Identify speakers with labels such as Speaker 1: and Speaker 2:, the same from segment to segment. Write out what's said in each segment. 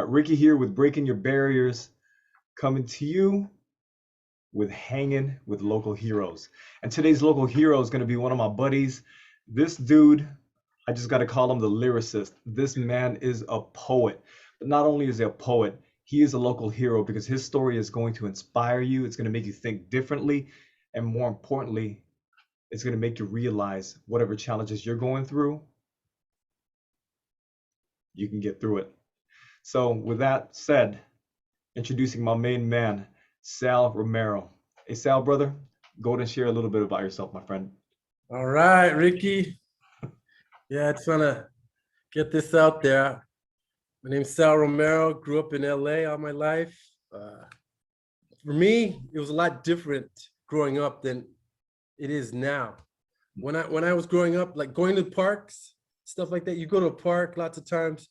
Speaker 1: Ricky here with Breaking Your Barriers, coming to you with Hanging with Local Heroes. And today's local hero is going to be one of my buddies. This dude, I just got to call him the lyricist. This man is a poet. But not only is he a poet, he is a local hero because his story is going to inspire you. It's going to make you think differently. And more importantly, it's going to make you realize whatever challenges you're going through, you can get through it. So, with that said, introducing my main man, Sal Romero. Hey, Sal, brother, go ahead and share a little bit about yourself, my friend.
Speaker 2: All right, Ricky. Yeah, I just want to get this out there. My name's Sal Romero. Grew up in LA all my life. For me, it was a lot different growing up than it is now. When I was growing up, like going to parks, stuff like that, you go to a park, lots of times,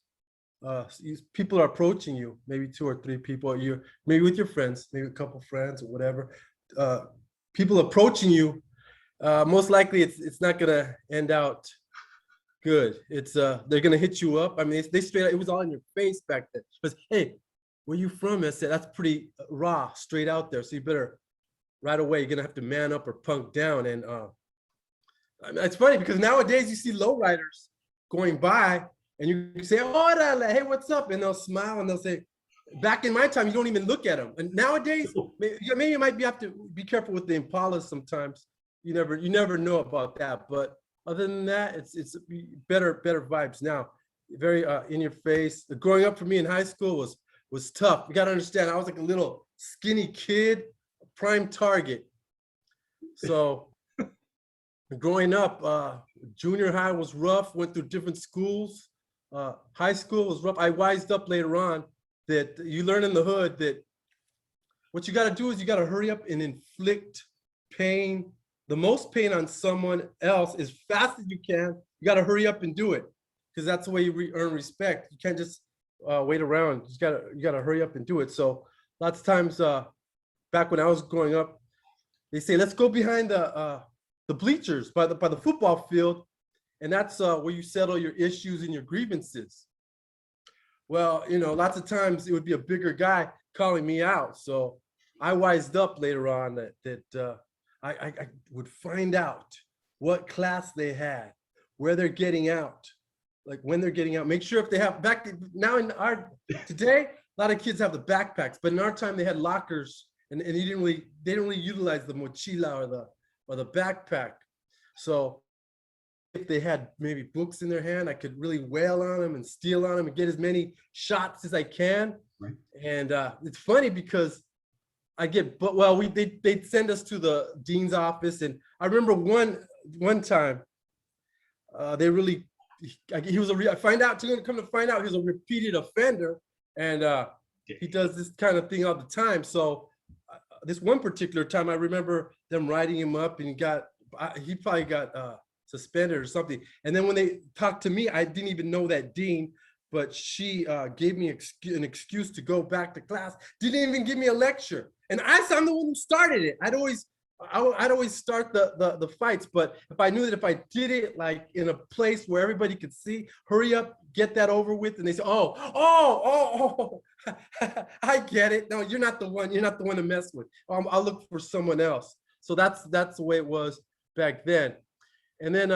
Speaker 2: people are approaching you, maybe 2 or 3 people, you maybe with your friends, maybe a couple friends or whatever. People approaching you, most likely it's not gonna end out good. It's they're gonna hit you up. I mean, they straight out, it was all in your face back then. But hey, where you from? I said that's pretty raw, straight out there. So you better right away, you're gonna have to man up or punk down. And I mean, it's funny because nowadays you see lowriders going by and you say, oh, hey, what's up? And they'll smile and they'll say, back in my time, you don't even look at them. And nowadays, maybe you might have to be careful with the Impalas sometimes. You never know about that. But other than that, it's better vibes now. Very in your face. Growing up for me in high school was tough. You got to understand, I was like a little skinny kid, prime target. So growing up, junior high was rough, went through different schools. High school was rough. I wised up later on that you learn in the hood that what you got to do is you got to hurry up and inflict pain, the most pain on someone else as fast as you can. You got to hurry up and do it because that's the way you earn respect. You can't just wait around. You got to hurry up and do it. So lots of times back when I was growing up, they say, let's go behind the bleachers by the football field. And that's where you settle your issues and your grievances. Well, lots of times it would be a bigger guy calling me out. So I wised up later on that I would find out what class they had, where they're getting out, like when they're getting out. Make sure if they have now today, a lot of kids have the backpacks, but in our time they had lockers and they didn't really utilize the mochila or the backpack. So if they had maybe books in their hand, I could really wail on them and steal on them and get as many shots as I can.
Speaker 1: Right.
Speaker 2: And it's funny because they'd send us to the dean's office. And I remember one time he was come to find out he was a repeated offender. And he does this kind of thing all the time. So this one particular time, I remember them writing him up and he probably got suspended or something. And then when they talked to me, I didn't even know that dean, but she gave me an excuse to go back to class. Didn't even give me a lecture. And I'm the one who started it. I'd always start the fights, but if I knew that if I did it like in a place where everybody could see, hurry up, get that over with, and they say, oh, I get it. No, you're not the one to mess with. I'll look for someone else. So that's the way it was back then. And then,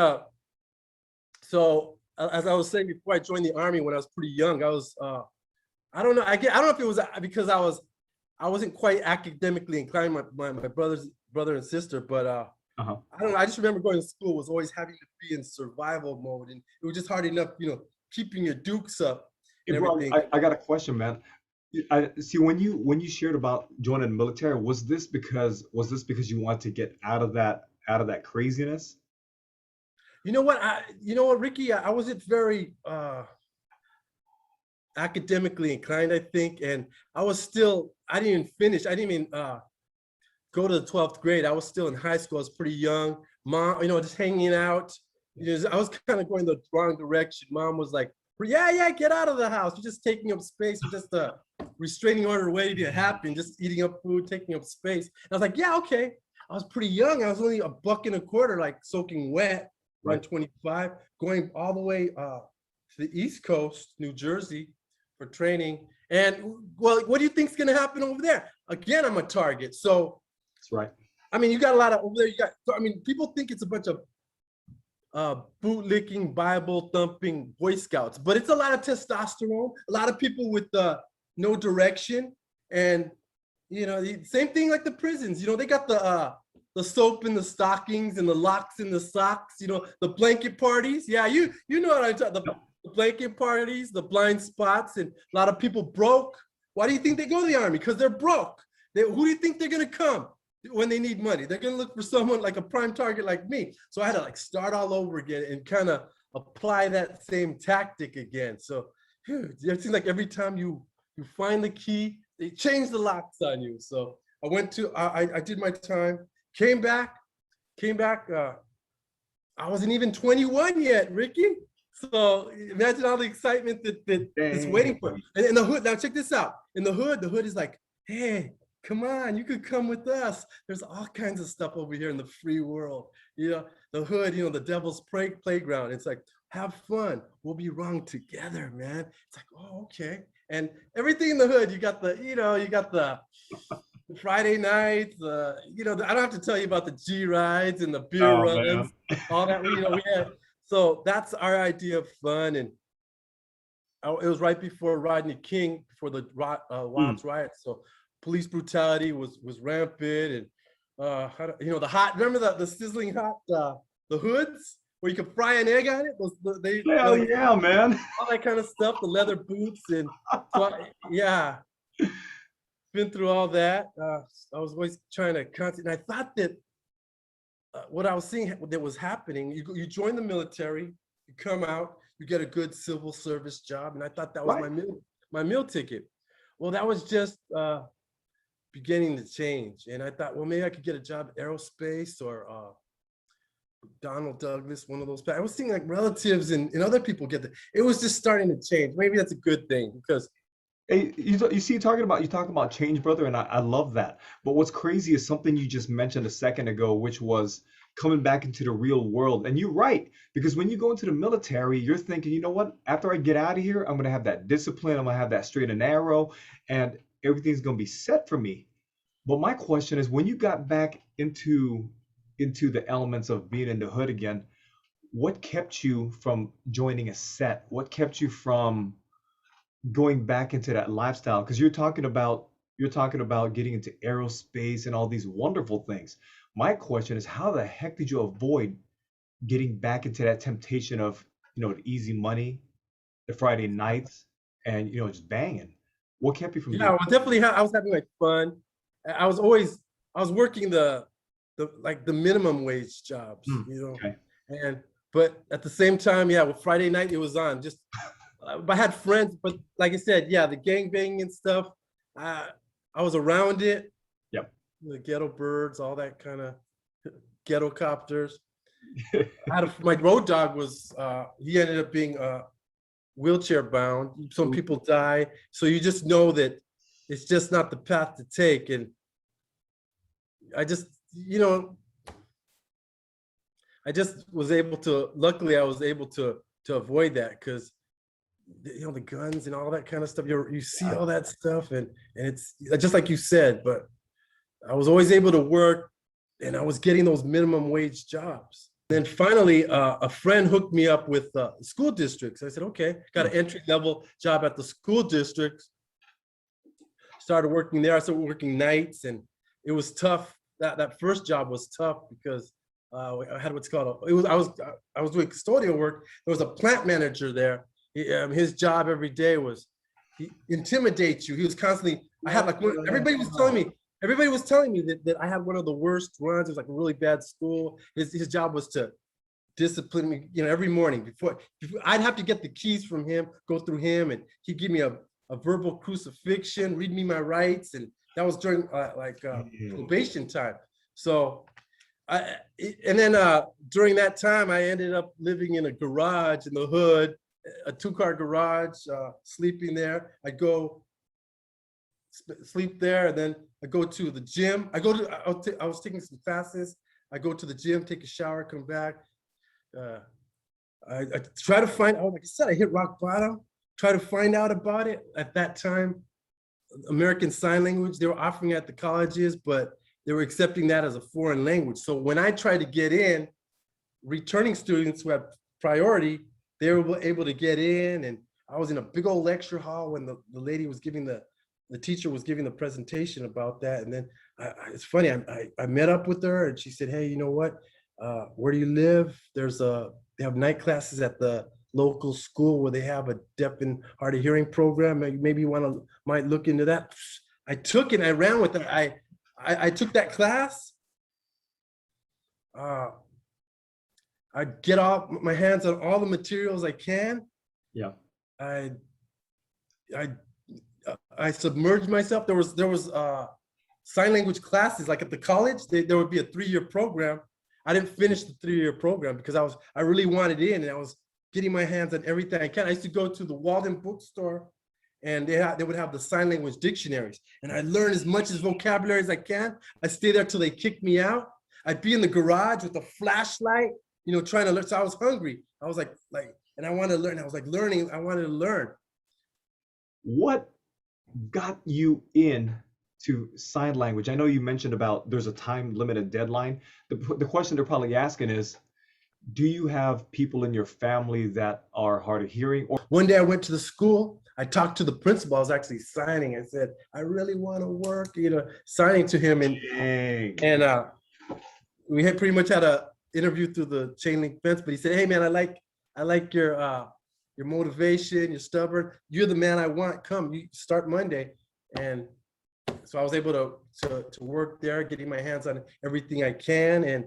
Speaker 2: so as I was saying before, I joined the Army when I was pretty young. I was, I don't know if it was because I wasn't quite academically inclined. My brother and sister, but I don't know. I just remember going to school was always having to be in survival mode, and it was just hard enough, keeping your dukes up. And
Speaker 1: Hey, bro,
Speaker 2: everything.
Speaker 1: I got a question, man. I see when you shared about joining the military, was this because you wanted to get out of that craziness?
Speaker 2: You know what, Ricky? I wasn't very academically inclined, I think, and I didn't even finish. I didn't even go to the 12th grade. I was still in high school. I was pretty young. Mom, just hanging out. I was kind of going the wrong direction. Mom was like, yeah, get out of the house. You're just taking up space. You're just a restraining order waiting to happen, just eating up food, taking up space. And I was like, yeah, okay. I was pretty young. I was only $1.25, like soaking wet,
Speaker 1: Right.
Speaker 2: 125, going all the way to the East Coast, New Jersey, for training. And well, what do you think's gonna happen over there? Again, I'm a target. So
Speaker 1: That's right.
Speaker 2: I mean, you got a lot of over there. You got. I mean, people think it's a bunch of bootlicking, Bible thumping Boy Scouts, but it's a lot of testosterone. A lot of people with no direction, and the same thing like the prisons. They got the soap in the stockings and the locks in the socks. The blanket parties. Yeah, you know what I'm talking. The blanket parties, the blind spots, and a lot of people broke. Why do you think they go to the army? Because they're broke. Who do you think they're gonna come when they need money? They're gonna look for someone like a prime target like me. So I had to like start all over again and kind of apply that same tactic again. So it seems like every time you find the key, they change the locks on you. So I did my time, came back. I wasn't even 21 yet, Ricky. So imagine all the excitement that is waiting for. And in the hood, now check this out. In the hood is like, hey, come on, you could come with us. There's all kinds of stuff over here in the free world. The hood, the devil's playground. It's like, have fun. We'll be wrong together, man. It's like, oh, okay. And everything in the hood, you got the Friday nights, I don't have to tell you about the G rides and the beer runs, all that. We had. So that's our idea of fun, and it was right before Rodney King, before the Watts riots. So police brutality was rampant, and the hot. Remember the sizzling hot the hoods where you could fry an egg on it.
Speaker 1: Yeah, man.
Speaker 2: All that kind of stuff. The leather boots, and so yeah, been through all that. I was always trying to concentrate. And I thought that. What I was seeing that was happening, you join the military, you come out, you get a good civil service job, and I thought that was my meal ticket. Well, that was just beginning to change, and I thought, well, maybe I could get a job in aerospace or Donald Douglas, one of those. I was seeing like relatives and other people get that. It was just starting to change. Maybe that's a good thing because.
Speaker 1: Hey, you see, talking about change, brother, and I love that. But what's crazy is something you just mentioned a second ago, which was coming back into the real world. And you're right, because when you go into the military, you're thinking, you know what? After I get out of here, I'm gonna have that discipline, I'm gonna have that straight and narrow, and everything's gonna be set for me. But my question is, when you got back into the elements of being in the hood again, what kept you from joining a set? What kept you from going back into that lifestyle? Because you're talking about getting into aerospace and all these wonderful things. My question is, how the heck did you avoid getting back into that temptation of the easy money, the Friday nights, and just banging? What kept you from
Speaker 2: Yeah,
Speaker 1: doing
Speaker 2: well, definitely. I was having like fun. I was working the minimum wage jobs,
Speaker 1: it? Okay.
Speaker 2: but at the same time, yeah, with Friday night it was on. Just I had friends, but like I said, yeah, the gang banging and stuff. I was around it.
Speaker 1: Yep.
Speaker 2: The ghetto birds, all that kind of ghetto copters. My road dog was he ended up being wheelchair bound. Some people die, so you just know that it's just not the path to take. And I just was able to. Luckily, I was able to avoid that because the guns and all that kind of stuff. You see all that stuff, and it's just like you said. But I was always able to work, and I was getting those minimum wage jobs. Then finally, a friend hooked me up with school districts. I said, okay, got an entry level job at the school districts. Started working there. I started working nights, and it was tough. That first job was tough because I had what's called I was doing custodial work. There was a plant manager there. His job every day was he intimidates you. He was constantly. I had like everybody was telling me that I had one of the worst runs. It was like a really bad school. His job was to discipline me, every morning before I'd have to get the keys from him, go through him, and he'd give me a verbal crucifixion, read me my rights, and that was during probation time. So during that time, I ended up living in a garage in the hood, a 2-car garage, sleeping there. I'd go sleep there, and then I go to the gym. I was taking some classes. I go to the gym, take a shower, come back. I try to find out, like I said, I hit rock bottom, try to find out about it at that time. American Sign Language. They were offering at the colleges, but they were accepting that as a foreign language. So when I tried to get in, returning students who had priority, they were able to get in. And I was in a big old lecture hall when the lady was giving the teacher was giving the presentation about that. And then it's funny, I met up with her and she said, hey, you know what? Where do you live? They have night classes at the local school where they have a deaf and hard of hearing program. Maybe you might look into that. I took it, I ran with it. I took that class. I get off my hands on all the materials I can.
Speaker 1: Yeah.
Speaker 2: I submerged myself. There was sign language classes like at the college. There would be a 3-year program. I didn't finish the 3-year program because I really wanted in, and I was getting my hands on everything I can. I used to go to the Walden bookstore, and they would have the sign language dictionaries, and I learned as much as vocabulary as I can. I stayed there till they kicked me out. I'd be in the garage with a flashlight, trying to learn. So I was hungry. I was like, and I wanted to learn. I was like learning. I wanted to learn.
Speaker 1: What got you in to sign language? I know you mentioned about there's a time limited deadline. The question they're probably asking is, do you have people in your family that are hard of hearing? Or
Speaker 2: one day I went to the school. I talked to the principal. I was actually signing. I said, I really want to work, signing to him. And we had pretty much had a interview through the chain link fence, but he said, hey man, I like your motivation, you're stubborn. You're the man I want. Come, you start Monday. And so I was able to work there, getting my hands on everything I can. And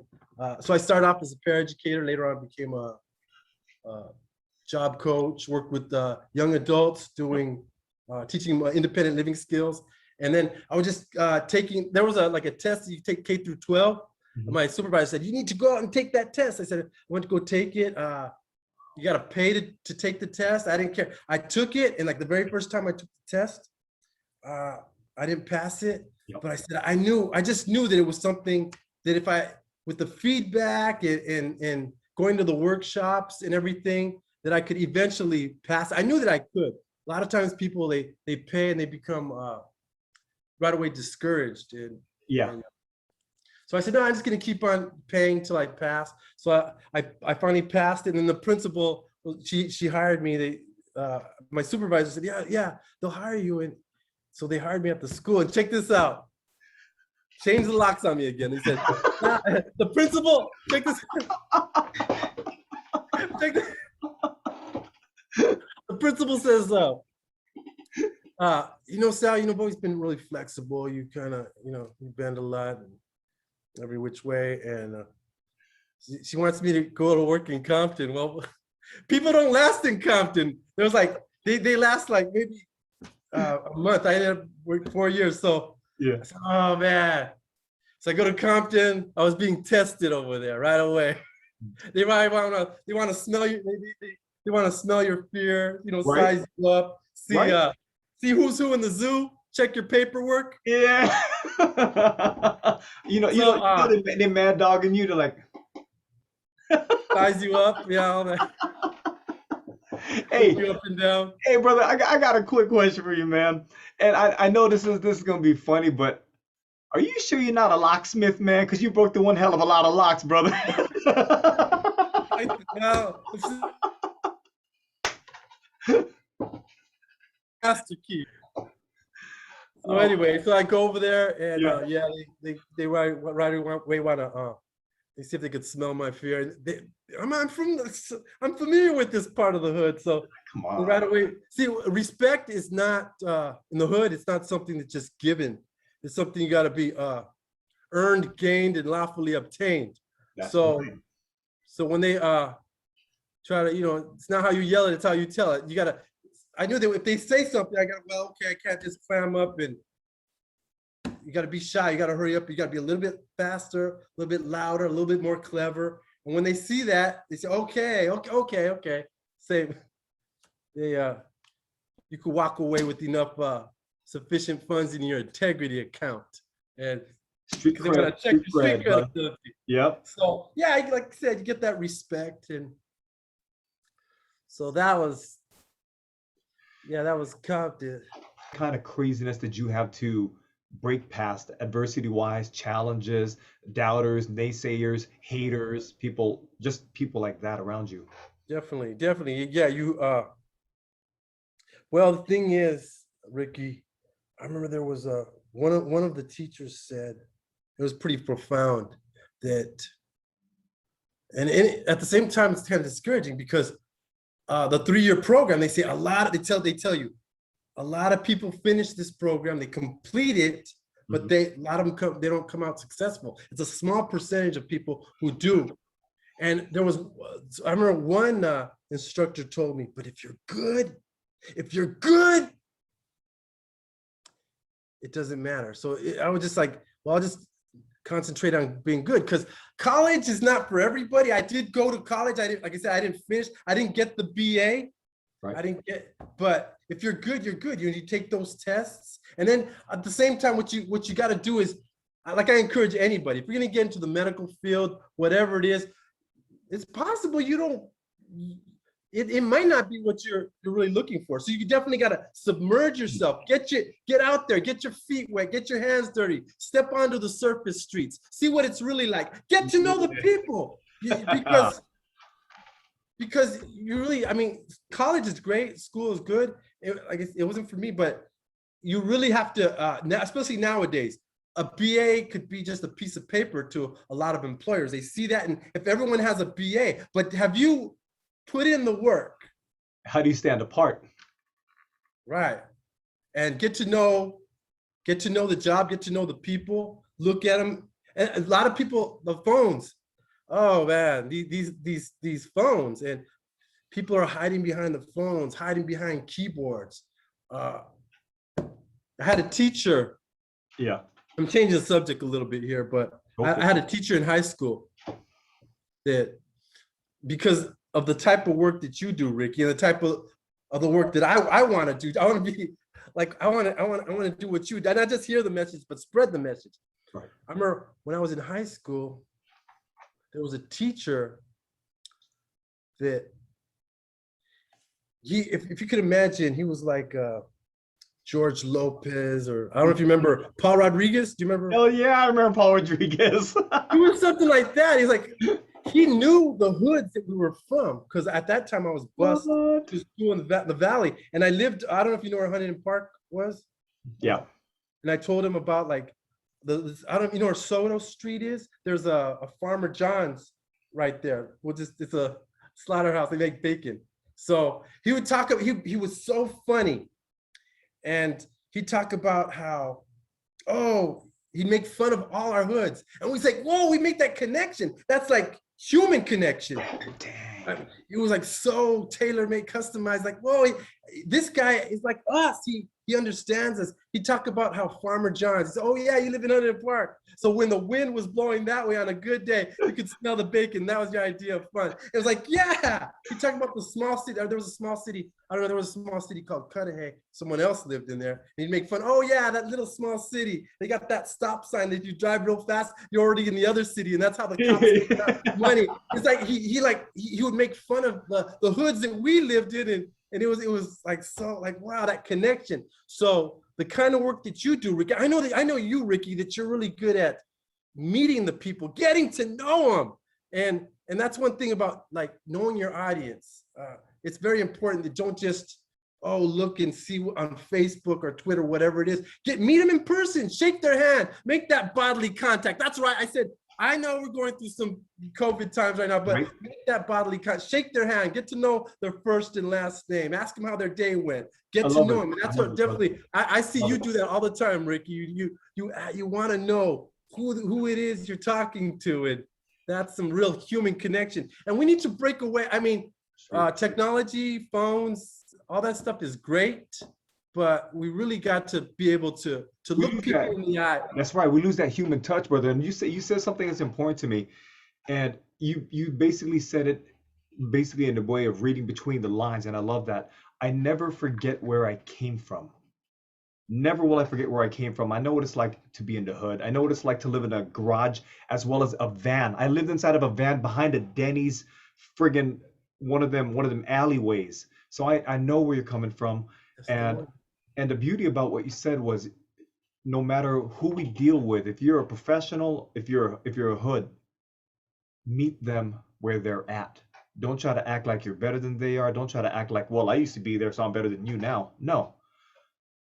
Speaker 2: so I started off as a paraeducator. Later on, I became a job coach, worked with young adults doing teaching independent living skills. And then I was just there was a test that you take K through 12. Mm-hmm. My supervisor said, you need to go out and take that test. I said, I went to go take it. You got to pay to take the test. I didn't care. I took it. And the very first time I took the test, I didn't pass it. Yep. But I said, I just knew that it was something that with the feedback and going to the workshops and everything, that I could eventually pass. I knew that I could. A lot of times people, they pay and they become right away discouraged. And so I said, no, I'm just going to keep on paying till I pass. So I finally passed it. And then the principal, she hired me. My supervisor said, yeah, they'll hire you. And so they hired me at the school. And check this out. Change the locks on me again. They said, the principal, check this. The principal says, Sal, you've always been really flexible. You kind of, you bend a lot and every which way. And she wants me to go to work in Compton. Well, people don't last in Compton. There was they last maybe a month. I ended up working 4 years. So yeah. I said, oh man. So I go to Compton. I was being tested over there right away. They want to smell you. They want to smell your fear. Right. Size you up. See right. See who's who in the zoo. Check your paperwork.
Speaker 1: Yeah. They're mad dogging you to
Speaker 2: size you up. Yeah. All that.
Speaker 1: Hey,
Speaker 2: you up and down.
Speaker 1: Hey, brother, I got a quick question for you, man. And I know this is gonna be funny, but are you sure you're not a locksmith, man? Because you broke the one hell of a lot of locks, brother.
Speaker 2: Master key. So anyway, so I go over there and they right away want to they see if they could smell my fear. I'm familiar with this part of the hood, so come on. Right away. See, respect is not in the hood. It's not something that's just given. It's something you got to be earned, gained, and lawfully obtained. So when they try to, it's not how you yell it, it's how you tell it. You gotta. I knew that if they say something, I can't just clam up, and you got to be shy. You got to hurry up. You got to be a little bit faster, a little bit louder, a little bit more clever. And when they see that, they say, okay. Say, you could walk away with enough sufficient funds in your integrity account. And
Speaker 1: street cred. Yep.
Speaker 2: So yeah, like I said, you get that respect. And so that was Compton.
Speaker 1: kind of craziness did you have to break past adversity wise, challenges, doubters, naysayers, haters, people, just people like that around you?
Speaker 2: Definitely, definitely. Yeah, well, the thing is, Ricky, I remember there was a one of the teachers said it was pretty profound that, and at the same time it's kind of discouraging because the 3-year program, they say a lot of, they tell you a lot of people finish this program, they complete it, but
Speaker 1: Mhm.
Speaker 2: a lot of them they don't come out successful. It's a small percentage of people who do. And there was, I remember one instructor told me, but if you're good, it doesn't matter. So I was just like, well, I'll just concentrate on being good, because college is not for everybody. I did go to college. I didn't, like I said, I didn't finish. I didn't get the BA.
Speaker 1: Right.
Speaker 2: I didn't get, but if you're good, you're good. You take those tests, and then at the same time, what you got to do is, like I encourage anybody, if you're gonna get into the medical field, whatever it is, it's possible you don't. It might not be what you're really looking for. So you definitely got to submerge yourself, get out there, get your feet wet, get your hands dirty, step onto the surface streets, see what it's really like, get to know the people. Because you really, I mean, college is great, school is good. It wasn't for me, but you really have to, especially nowadays, a BA could be just a piece of paper to a lot of employers. They see that, and if everyone has a BA, but have you put in the work?
Speaker 1: How do you stand apart?
Speaker 2: Right. And get to know the job, get to know the people, look at them. And a lot of people, the phones, oh man, these phones, and people are hiding behind the phones, hiding behind keyboards. I had a teacher,
Speaker 1: Yeah.
Speaker 2: I'm changing the subject a little bit here, but I had a teacher in high school that, because of the type of work that you do, Ricky, and the type of the work that I want to do, I want to be like, I want to do what you do, not just hear the message, but spread the message.
Speaker 1: Right.
Speaker 2: I remember when I was in high school, there was a teacher that if you could imagine, he was like George Lopez, or I don't know if you remember Paul Rodriguez. Do you remember?
Speaker 1: Hell yeah, I remember Paul Rodriguez.
Speaker 2: He was something like that. He's like, he knew the hoods that we were from, because at that time I was bused to school in the valley, and I lived. I don't know if you know where Huntington Park was.
Speaker 1: Yeah.
Speaker 2: And I told him about like I don't, you know where Soto Street is. There's a Farmer John's right there. It's a slaughterhouse. They make bacon. So he would talk. He was so funny, and he'd talk about how, oh, he'd make fun of all our hoods, and we say, whoa, we make that connection. That's like human connection.
Speaker 1: Dang.
Speaker 2: It was like so tailor-made, customized. Like, whoa, this guy is like us. He understands us. He talked about how Farmer John's. He said, oh yeah, you live in Huntington Park. So when the wind was blowing that way on a good day, you could smell the bacon. That was your idea of fun. It was like, yeah. He talked about the small city. There was a small city. I don't know. There was a small city called Cudahy. Someone else lived in there. And he'd make fun. Oh yeah, that little small city. They got that stop sign that you drive real fast, you're already in the other city, and that's how the cops make money. It's like he would make fun of the hoods that we lived in, and it was like, so like, wow, that connection. So the kind of work that you do, Ricky, I know you, Ricky, that you're really good at meeting the people, getting to know them, and that's one thing about like knowing your audience. It's very important that don't just look and see on Facebook or Twitter, whatever it is. Meet them in person, shake their hand, make that bodily contact. That's right. I said, I know we're going through some COVID times right now, but
Speaker 1: Right.
Speaker 2: make that bodily contact, shake their hand, get to know their first and last name, ask them how their day went, get to know them. And that's what definitely, I see you do that all the time, Ricky. You want to know who it is you're talking to, and that's some real human connection. And we need to break away. I mean, technology, phones, all that stuff is great, but we really got to be able to look people in the eye.
Speaker 1: That's right. We lose that human touch, brother. And you said something that's important to me, and you basically said it basically in the way of reading between the lines, and I love that. I never forget where I came from. Never will I forget where I came from. I know what it's like to be in the hood. I know what it's like to live in a garage as well as a van. I lived inside of a van behind a Denny's, friggin' one of them alleyways. So I know where you're coming from,
Speaker 2: That's the
Speaker 1: and
Speaker 2: one.
Speaker 1: And the beauty about what you said was no matter who we deal with, if you're a professional, if you're a hood, meet them where they're at. Don't try to act like you're better than they are. Don't try to act like, well, I used to be there, so I'm better than you now. No.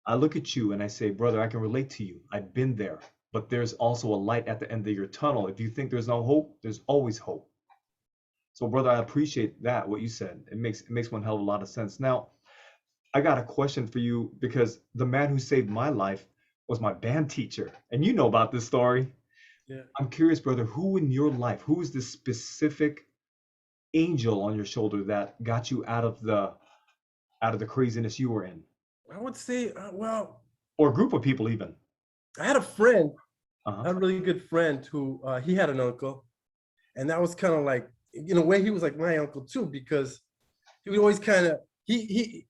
Speaker 1: I look at you and I say, brother, I can relate to you. I've been there. But there's also a light at the end of your tunnel. If you think there's no hope, there's always hope. So, brother, I appreciate that, what you said. It makes one hell of a lot of sense. Now, I got a question for you because the man who saved my life was my band teacher. And you know about this story.
Speaker 2: Yeah.
Speaker 1: I'm curious, brother, who in your life, who is this specific angel on your shoulder that got you out of the craziness you were in?
Speaker 2: I would say, well,
Speaker 1: Or a group of people even.
Speaker 2: I had a friend,
Speaker 1: Uh-huh.
Speaker 2: a really good friend who he had an uncle, and that was kind of like, in a way, he was like my uncle too, because he would always kind of he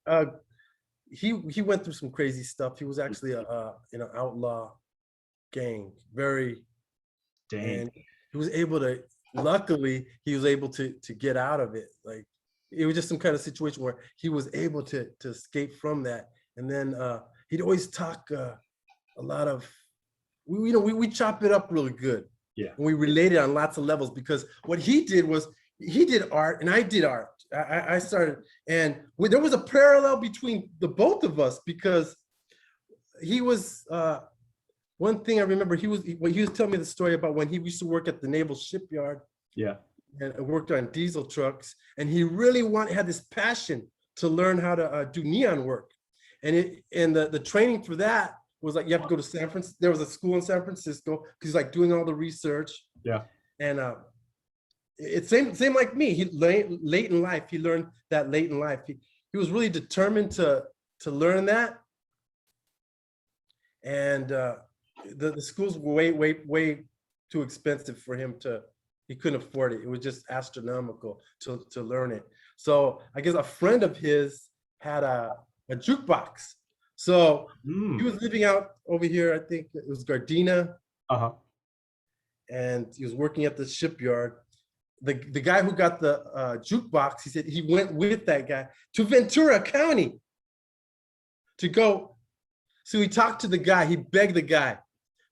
Speaker 2: went through some crazy stuff. He was actually in an outlaw gang, very,
Speaker 1: Dang.
Speaker 2: and he was able to. Luckily, he was able to get out of it. Like it was just some kind of situation where he was able to escape from that. And then he'd always talk a lot of we chop it up really good,
Speaker 1: Yeah.
Speaker 2: and we related on lots of levels because what he did was he did art and I did art. I started, and there was a parallel between the both of us because he was one thing I remember, he was telling me the story about when he used to work at the naval shipyard
Speaker 1: Yeah.
Speaker 2: and worked on diesel trucks, and he really had this passion to learn how to do neon work, and the training for that was like you have to go to San Francisco. There was a school in San Francisco because he's like doing all the research,
Speaker 1: Yeah.
Speaker 2: and it's same like me. He late in life he learned that late in life he was really determined to learn that, and the schools were way too expensive for him to. He couldn't afford it. It was just astronomical to learn it. So I guess a friend of his had a jukebox. So he was
Speaker 1: Mm.
Speaker 2: living out over here. I think it was Gardena,
Speaker 1: Uh-huh.
Speaker 2: and he was working at the shipyard. The guy who got the jukebox, he said he went with that guy to Ventura County to go. So he talked to the guy. He begged the guy,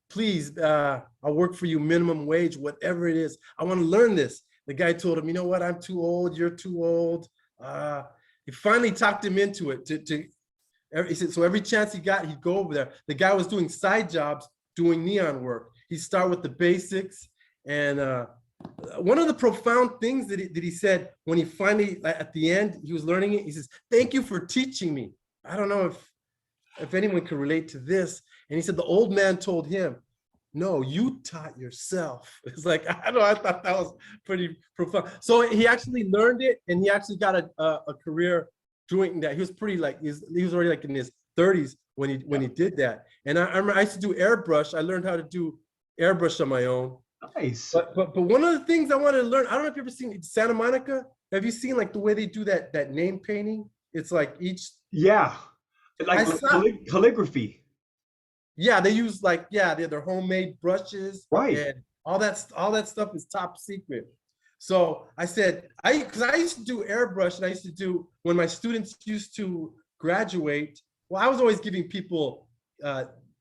Speaker 2: please, I'll work for you minimum wage, whatever it is. I want to learn this. The guy told him, you know what? I'm too old. You're too old. He finally talked him into it. He said, so every chance he got, he'd go over there. The guy was doing side jobs, doing neon work. He'd start with the basics. And one of the profound things that he said when he finally, at the end, he was learning it, he says, thank you for teaching me. I don't know if anyone can relate to this. And he said the old man told him, no, you taught yourself. It's like, I don't know, I thought that was pretty profound. So he actually learned it, and he actually got a career doing that. He was pretty like, he was already like in his 30s when he did that. And I remember I used to do airbrush. I learned how to do airbrush on my own.
Speaker 1: Nice.
Speaker 2: But one of the things I wanted to learn, I don't know if you've ever seen Santa Monica. Have you seen like the way they do that name painting? It's like each,
Speaker 1: Yeah. Like
Speaker 2: I saw,
Speaker 1: calligraphy.
Speaker 2: yeah, they use like, yeah, they're homemade brushes,
Speaker 1: Right.
Speaker 2: and all that stuff is top secret. So I said, because I used to do airbrush, and I used to do, when my students used to graduate, well, I was always giving people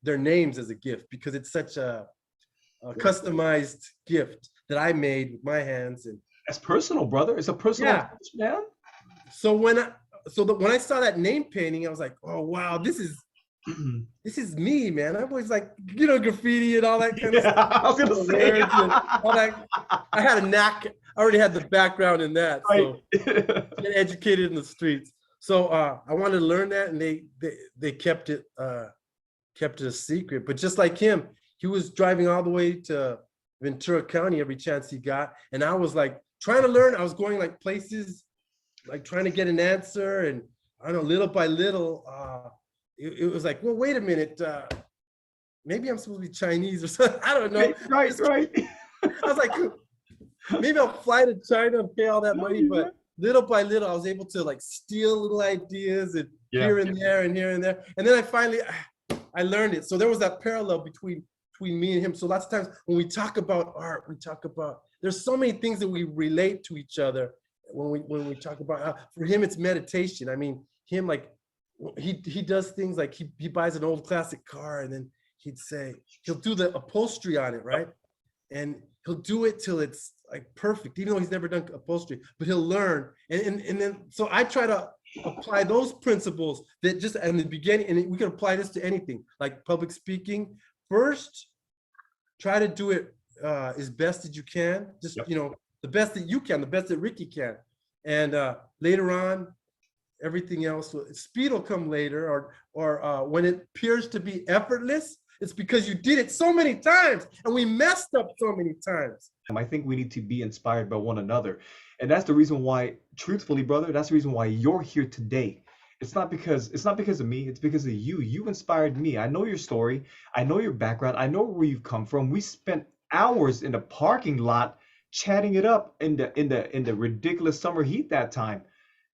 Speaker 2: their names as a gift because it's such a customized gift that I made with my hands. And
Speaker 1: That's personal, brother. It's a personal
Speaker 2: yeah,
Speaker 1: touch, man.
Speaker 2: so when I saw that name painting, I was like, oh wow, this is me, man. I'm always like, graffiti and all that kind of
Speaker 1: Yeah,
Speaker 2: stuff.
Speaker 1: I was gonna
Speaker 2: The
Speaker 1: say.
Speaker 2: words and all that. I had a knack. I already had the background in that,
Speaker 1: Right.
Speaker 2: so get educated in the streets. So I wanted to learn that, and they kept it a secret. But just like him, he was driving all the way to Ventura County every chance he got, and I was like trying to learn. I was going like places, like trying to get an answer, and I don't know, little by little, it was like, well, wait a minute, maybe I'm supposed to be Chinese or something. I don't know.
Speaker 1: Right.
Speaker 2: I was like, maybe I'll fly to China and pay all that money, but little by little, I was able to like steal little ideas and
Speaker 1: Yeah.
Speaker 2: here and there and here and there. And then I learned it. So there was that parallel between me and him. So lots of times when we talk about art, there's so many things that we relate to each other when we talk about, for him, it's meditation. I mean, him, like, he does things like he buys an old classic car, and then he'd say he'll do the upholstery on it, right? And he'll do it till it's like perfect, even though he's never done upholstery, but he'll learn. And then, so I try to apply those principles that just in the beginning, and we can apply this to anything like public speaking. First, try to do it as best as you can, just,
Speaker 1: Yep.
Speaker 2: The best that you can, the best that Ricky can. And later on, everything else, speed will come later, or when it appears to be effortless, it's because you did it so many times, and we messed up so many times.
Speaker 1: I think we need to be inspired by one another. And that's the reason why, truthfully, brother, that's the reason why you're here today. It's not because of me, it's because of you. You inspired me. I know your story. I know your background. I know where you've come from. We spent hours in the parking lot chatting it up in the ridiculous summer heat that time,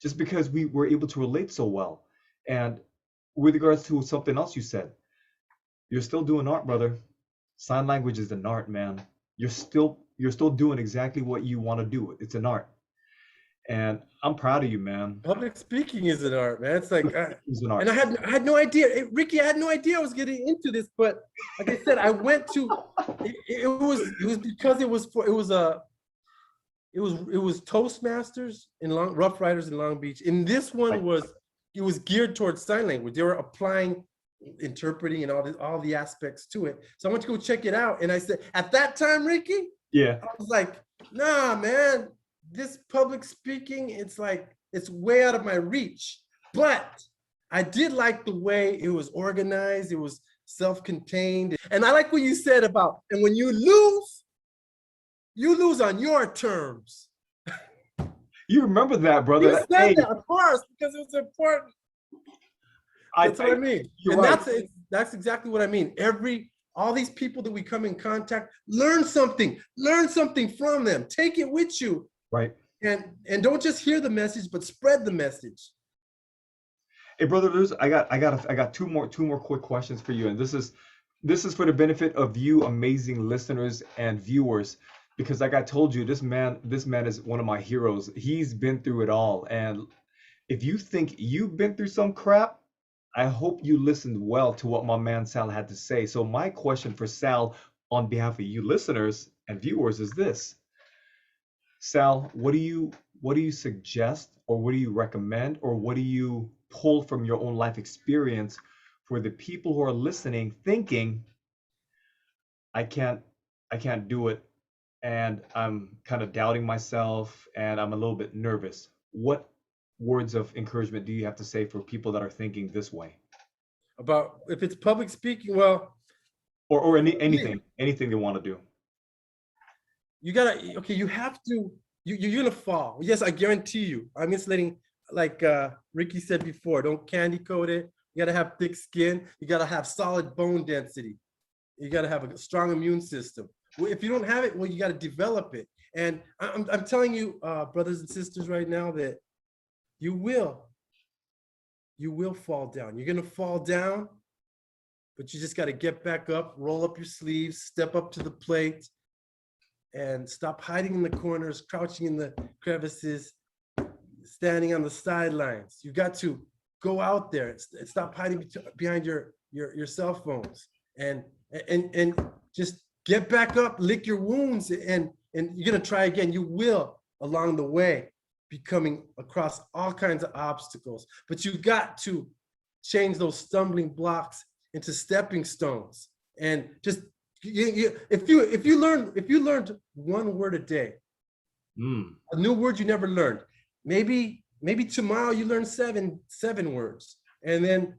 Speaker 1: just because we were able to relate so well. And with regards to something else you said, you're still doing art, brother. Sign language is an art, man. You're still doing exactly what you want to do. It's an art. And I'm proud of you, man.
Speaker 2: Public speaking is an art, man. It's like,
Speaker 1: It's an
Speaker 2: and
Speaker 1: art.
Speaker 2: I had no idea. Ricky, I had no idea I was getting into this, but like I said, I went to, it was because it was Toastmasters in Rough Riders in Long Beach. And this one
Speaker 1: Right.
Speaker 2: it was geared towards sign language. They were applying interpreting and all the aspects to it. So I went to go check it out. And I said, at that time, Ricky,
Speaker 1: Yeah.
Speaker 2: I was like, nah, man, this public speaking, it's like, it's way out of my reach. But I did like the way it was organized. It was self-contained. And I like what you said about, and when you lose on your terms.
Speaker 1: You remember that, brother.
Speaker 2: You said
Speaker 1: Hey,
Speaker 2: that, of course, because it was important. That's what I mean.
Speaker 1: you're
Speaker 2: And
Speaker 1: right.
Speaker 2: that's exactly what I mean. All these people that we come in contact, learn something from them. Take it with you.
Speaker 1: Right.
Speaker 2: And don't just hear the message, but spread the message.
Speaker 1: Hey, brother, I got two more quick questions for you, and this is for the benefit of you, amazing listeners and viewers, because like I told you, this man is one of my heroes. He's been through it all, and if you think you've been through some crap, I hope you listened well to what my man Sal had to say. So my question for Sal, on behalf of you listeners and viewers, is this: Sal, what do you suggest, or what do you recommend, or what do you pull from your own life experience for the people who are listening, thinking, I can't I can't do it, and I'm kind of doubting myself, and I'm a little bit nervous. What words of encouragement do you have to say for people that are thinking this way?
Speaker 2: About if it's public speaking, well,
Speaker 1: Or anything they want to do.
Speaker 2: you gotta, okay, you have to, you're gonna fall. Yes, I guarantee you. I'm insulating, like Ricky said before, don't candy coat it. You gotta have thick skin. You gotta have solid bone density. You gotta have a strong immune system. Well, if you don't have it, well, you gotta develop it. And I'm telling you, brothers and sisters, right now, that you will fall down. You're gonna fall down, but you just gotta get back up, roll up your sleeves, step up to the plate, and stop hiding in the corners, crouching in the crevices, standing on the sidelines. You got to go out there and stop hiding behind your cell phones, and just get back up, lick your wounds, and you're gonna try again. You will, along the way, be coming across all kinds of obstacles, but you got to change those stumbling blocks into stepping stones. And just if you learned one word a day,
Speaker 1: Mm,
Speaker 2: a new word you never learned, maybe tomorrow you learn seven words, and then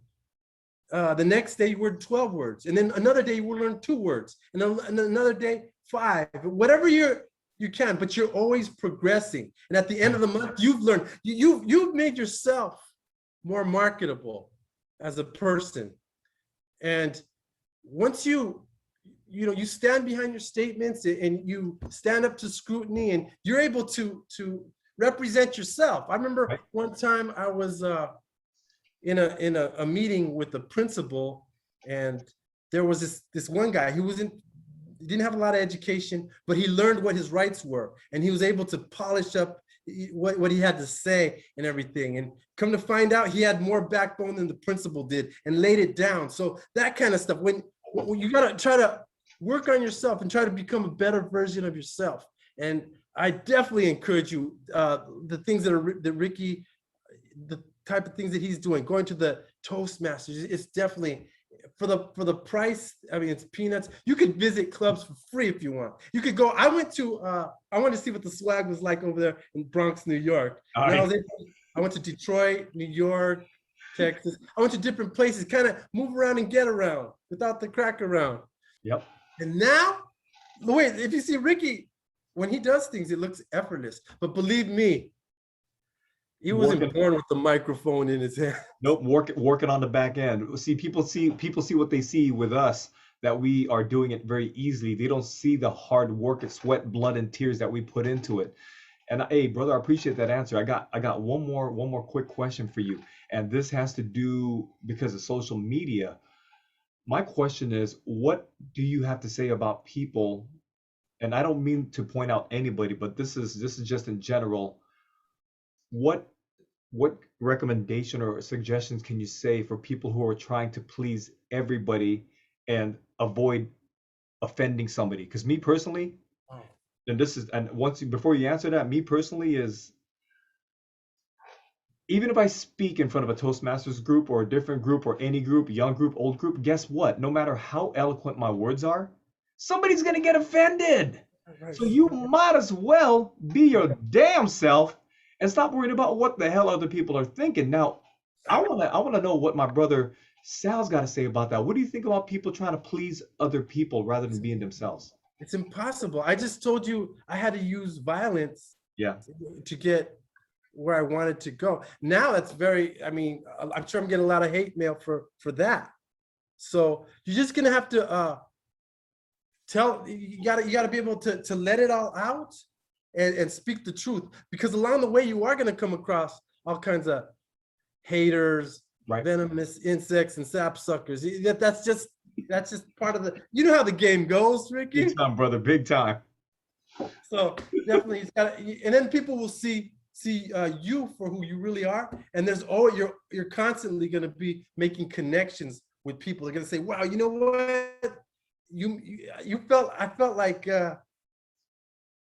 Speaker 2: the next day you learn 12 words, and then another day you will learn 2 words, and another day 5. Whatever you can, but you're always progressing. And at the end of the month, you've learned, you've made yourself more marketable as a person. And once you stand behind your statements, and you stand up to scrutiny, and you're able to represent yourself. I remember
Speaker 1: right.
Speaker 2: one time I was in a meeting with the principal, and there was this one guy who he didn't have a lot of education, but he learned what his rights were, and he was able to polish up what he had to say and everything. And come to find out, he had more backbone than the principal did and laid it down. So that kind of stuff. When you gotta try to work on yourself and try to become a better version of yourself. And I definitely encourage you, the things that Ricky, the type of things that he's doing, going to the Toastmasters, it's definitely for the price. I mean, it's peanuts. You could visit clubs for free if you want. You could go. I went to see what the swag was like over there in Bronx, New York. I went to Detroit, New York, Texas. I went to different places, kind of move around and get around without the crack around.
Speaker 1: Yep.
Speaker 2: And now, wait, if you see Ricky, when he does things, it looks effortless. But believe me, he wasn't born with the microphone in his hand.
Speaker 1: Nope, working on the back end. People see what they see with us, that we are doing it very easily. They don't see the hard work and sweat, blood, and tears that we put into it. And hey, brother, I appreciate that answer. I got one more quick question for you, and this has to do because of social media. My question is, what do you have to say about people? And I don't mean to point out anybody, but this is just in general. What recommendation or suggestions can you say for people who are trying to please everybody and avoid offending somebody? Because me personally, before you answer that, me personally is, even if I speak in front of a Toastmasters group or a different group or any group, young group, old group, guess what? No matter how eloquent my words are, somebody's gonna get offended. So you might as well be your damn self and stop worrying about what the hell other people are thinking. Now, I wanna know what my brother Sal's got to say about that. What do you think about people trying to please other people rather than being themselves?
Speaker 2: It's impossible. I just told you I had to use violence to get where I wanted to go. Now that's I mean, I'm sure I'm getting a lot of hate mail for that. So you're just gonna have to you gotta be able to let it all out and speak the truth, because along the way you are gonna come across all kinds of haters, venomous insects and sapsuckers. That's just part of the, you know how the game goes, Ricky.
Speaker 1: Big time, brother, big time.
Speaker 2: So definitely, and then people will see you for who you really are, and there's you're constantly going to be making connections with people. They're going to say, "Wow, you know what? I felt like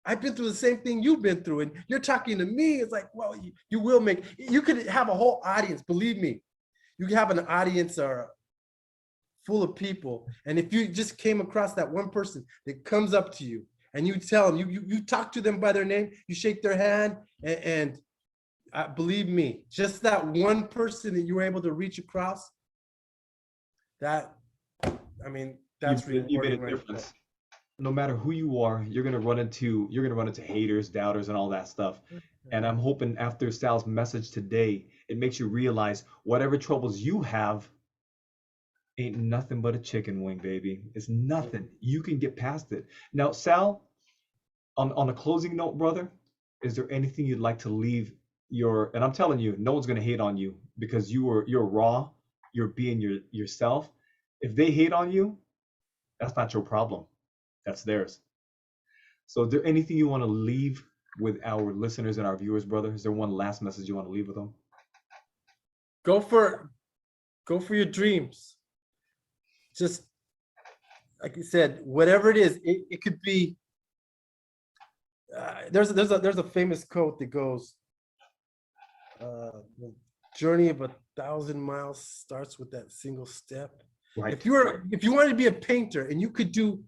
Speaker 2: I've been through the same thing you've been through, and you're talking to me." It's like, well, you could have a whole audience. Believe me, you can have an audience full of people, and if you just came across that one person that comes up to you and you tell them, you talk to them by their name, you shake their hand, and believe me, just that one person that you were able to reach across, that, I mean, that's
Speaker 1: you made a difference. No matter who you are, you're gonna run into haters, doubters, and all that stuff. And I'm hoping after Sal's message today, it makes you realize whatever troubles you have ain't nothing but a chicken wing, baby. It's nothing. You can get past it. Now, Sal, on a closing note, brother, is there anything you'd like to leave and I'm telling you, no one's gonna hate on you because you're raw, you're being yourself. If they hate on you, that's not your problem. That's theirs. So is there anything you want to leave with our listeners and our viewers, brother? Is there one last message you want to leave with them?
Speaker 2: Go for your dreams. Just like you said, whatever it is, it could be. There's a famous quote that goes, "The journey of 1,000 miles starts with that single step." Right. If you wanted to be a painter and you could do,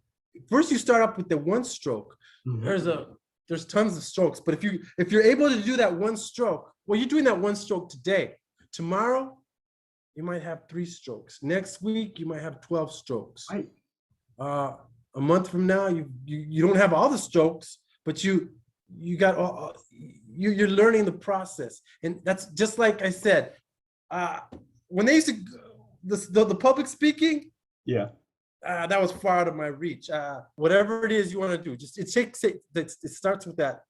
Speaker 2: first you start up with the one stroke. Mm-hmm. There's tons of strokes, but if you're able to do that one stroke, well, you're doing that one stroke today. Tomorrow, you might have 3 strokes. Next week, you might have 12 strokes. Right. A month from now, you don't have all the strokes, but you're learning the process. And that's just like I said, when they used to the public speaking, that was far out of my reach. Whatever it is you want to do, just it starts with that.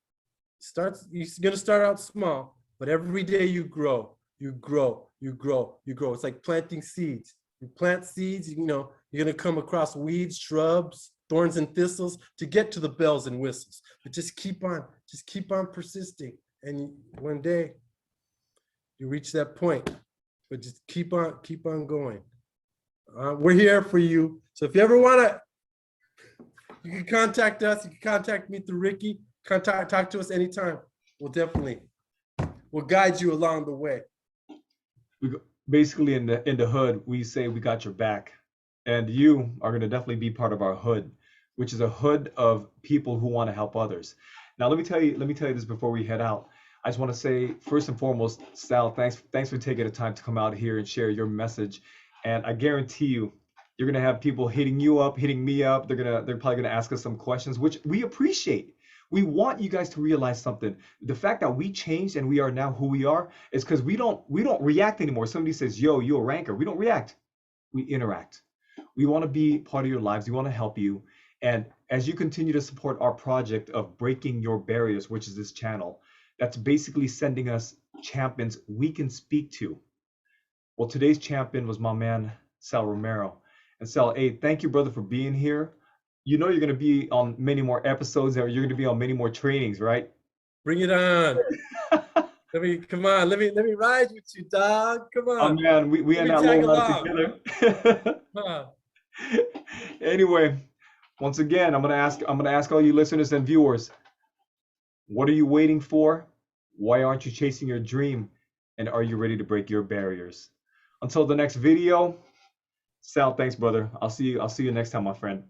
Speaker 2: You're gonna start out small, but every day you grow. It's like planting seeds. You plant seeds, you're gonna come across weeds, shrubs, thorns and thistles to get to the bells and whistles. But just keep on persisting. and one day you reach that point. But just keep on going. We're here for you. So if you ever want to, you can contact us. You can contact me through Ricky. Talk to us anytime. We'll guide you along the way.
Speaker 1: Basically, in the hood, we say we got your back, and you are going to definitely be part of our hood, which is a hood of people who want to help others. Now, let me tell you this before we head out. I just want to say, first and foremost, Sal, thanks for taking the time to come out here and share your message. And I guarantee you, you're gonna have people hitting you up, hitting me up. They're probably gonna ask us some questions, which we appreciate. We want you guys to realize something. The fact that we changed and we are now who we are is because we don't react anymore. Somebody says, "Yo, you a ranker." We don't react. We interact. We want to be part of your lives. We want to help you. And as you continue to support our project of breaking your barriers, which is this channel, that's basically sending us champions we can speak to. Well, today's champion was my man, Sal Romero. And Sal, hey, thank you, brother, for being here. You know you're going to be on many more episodes, or you're going to be on many more trainings, right?
Speaker 2: Bring it on. Come on. Let me ride with you, dog. Come
Speaker 1: Oh
Speaker 2: on.
Speaker 1: man, we
Speaker 2: Let
Speaker 1: in
Speaker 2: me
Speaker 1: that
Speaker 2: tag
Speaker 1: low life
Speaker 2: along.
Speaker 1: together.
Speaker 2: Huh.
Speaker 1: Anyway, once again, I'm gonna ask all you listeners and viewers, what are you waiting for? Why aren't you chasing your dream? And are you ready to break your barriers? Until the next video, Sal, thanks, brother. I'll see you next time, my friend.